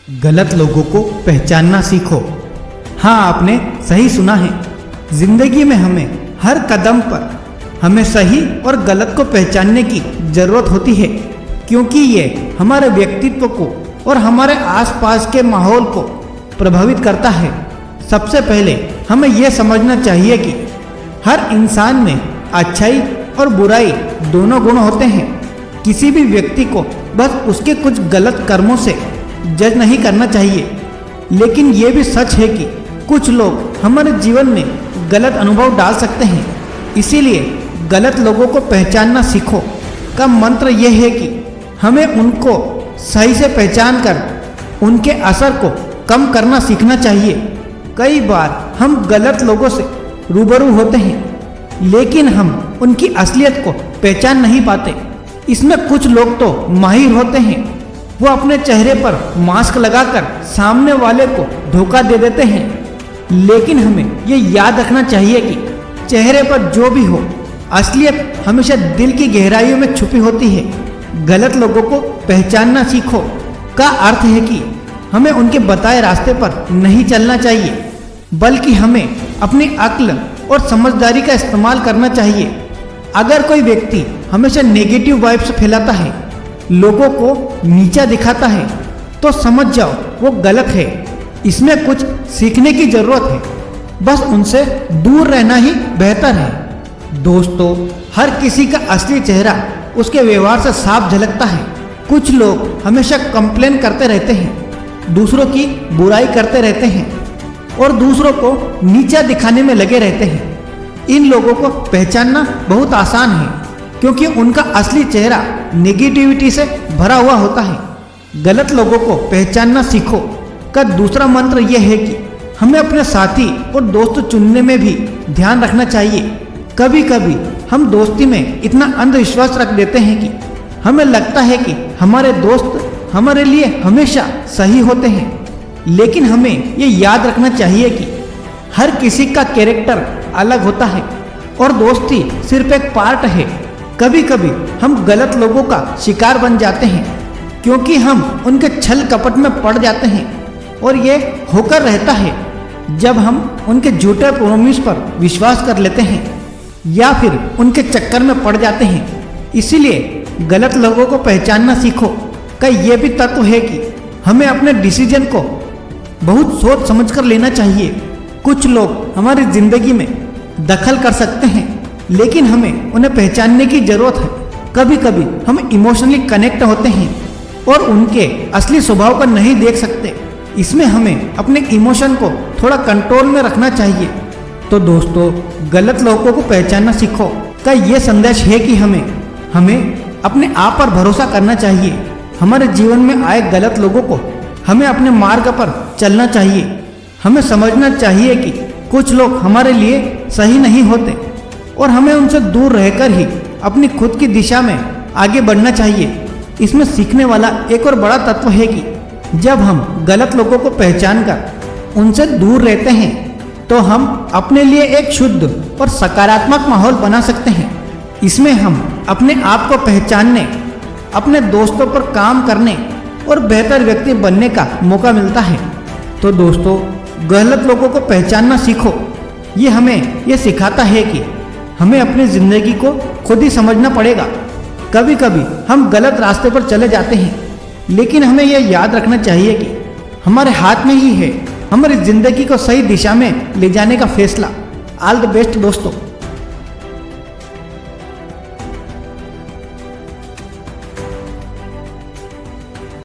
गलत लोगों को पहचानना सीखो। हाँ, आपने सही सुना है। जिंदगी में हमें हर कदम पर हमें सही और गलत को पहचानने की जरूरत होती है, क्योंकि ये हमारे व्यक्तित्व को और हमारे आसपास के माहौल को प्रभावित करता है। सबसे पहले हमें यह समझना चाहिए कि हर इंसान में अच्छाई और बुराई दोनों गुण होते हैं। किसी भी व्यक्ति को बस उसके कुछ गलत कर्मों से जज नहीं करना चाहिए, लेकिन ये भी सच है कि कुछ लोग हमारे जीवन में गलत अनुभव डाल सकते हैं। इसीलिए गलत लोगों को पहचानना सीखो का मंत्र यह है कि हमें उनको सही से पहचान कर उनके असर को कम करना सीखना चाहिए। कई बार हम गलत लोगों से रूबरू होते हैं, लेकिन हम उनकी असलियत को पहचान नहीं पाते। इसमें कुछ लोग तो माहिर होते हैं, वो अपने चेहरे पर मास्क लगाकर सामने वाले को धोखा दे देते हैं। लेकिन हमें ये याद रखना चाहिए कि चेहरे पर जो भी हो, असलियत हमेशा दिल की गहराइयों में छुपी होती है। गलत लोगों को पहचानना सीखो का अर्थ है कि हमें उनके बताए रास्ते पर नहीं चलना चाहिए, बल्कि हमें अपनी अक्ल और समझदारी का इस्तेमाल करना चाहिए। अगर कोई व्यक्ति हमेशा नेगेटिव वाइब्स फैलाता है, लोगों को नीचा दिखाता है, तो समझ जाओ वो गलत है। इसमें कुछ सीखने की जरूरत है, बस उनसे दूर रहना ही बेहतर है। दोस्तों, हर किसी का असली चेहरा उसके व्यवहार से साफ झलकता है। कुछ लोग हमेशा कंप्लेन करते रहते हैं, दूसरों की बुराई करते रहते हैं और दूसरों को नीचा दिखाने में लगे रहते हैं। इन लोगों को पहचानना बहुत आसान है, क्योंकि उनका असली चेहरा नेगेटिविटी से भरा हुआ होता है। गलत लोगों को पहचानना सीखो का दूसरा मंत्र यह है कि हमें अपने साथी और दोस्त चुनने में भी ध्यान रखना चाहिए। कभी कभी हम दोस्ती में इतना अंधविश्वास रख देते हैं कि हमें लगता है कि हमारे दोस्त हमारे लिए हमेशा सही होते हैं, लेकिन हमें ये याद रखना चाहिए कि हर किसी का कैरेक्टर अलग होता है और दोस्ती सिर्फ एक पार्ट है। कभी कभी हम गलत लोगों का शिकार बन जाते हैं, क्योंकि हम उनके छल कपट में पड़ जाते हैं, और ये होकर रहता है जब हम उनके झूठे प्रोमिस पर विश्वास कर लेते हैं या फिर उनके चक्कर में पड़ जाते हैं। इसीलिए गलत लोगों को पहचानना सीखो का ये भी तत्व है कि हमें अपने डिसीजन को बहुत सोच समझ कर लेना चाहिए। कुछ लोग हमारी जिंदगी में दखल कर सकते हैं, लेकिन हमें उन्हें पहचानने की जरूरत है। कभी कभी हम इमोशनली कनेक्ट होते हैं और उनके असली स्वभाव को नहीं देख सकते। इसमें हमें अपने इमोशन को थोड़ा कंट्रोल में रखना चाहिए। तो दोस्तों, गलत लोगों को पहचानना सीखो का ये संदेश है कि हमें अपने आप पर भरोसा करना चाहिए। हमारे जीवन में आए गलत लोगों को हमें अपने मार्ग पर चलना चाहिए। हमें समझना चाहिए कि कुछ लोग हमारे लिए सही नहीं होते और हमें उनसे दूर रहकर ही अपनी खुद की दिशा में आगे बढ़ना चाहिए। इसमें सीखने वाला एक और बड़ा तत्व है कि जब हम गलत लोगों को पहचान कर उनसे दूर रहते हैं, तो हम अपने लिए एक शुद्ध और सकारात्मक माहौल बना सकते हैं। इसमें हम अपने आप को पहचानने, अपने दोस्तों पर काम करने और बेहतर व्यक्ति बनने का मौका मिलता है। तो दोस्तों, गलत लोगों को पहचानना सीखो। ये हमें ये सिखाता है कि हमें अपनी ज़िंदगी को खुद ही समझना पड़ेगा। कभी कभी हम गलत रास्ते पर चले जाते हैं, लेकिन हमें यह याद रखना चाहिए कि हमारे हाथ में ही है हमारी ज़िंदगी को सही दिशा में ले जाने का फैसला। ऑल द बेस्ट दोस्तों।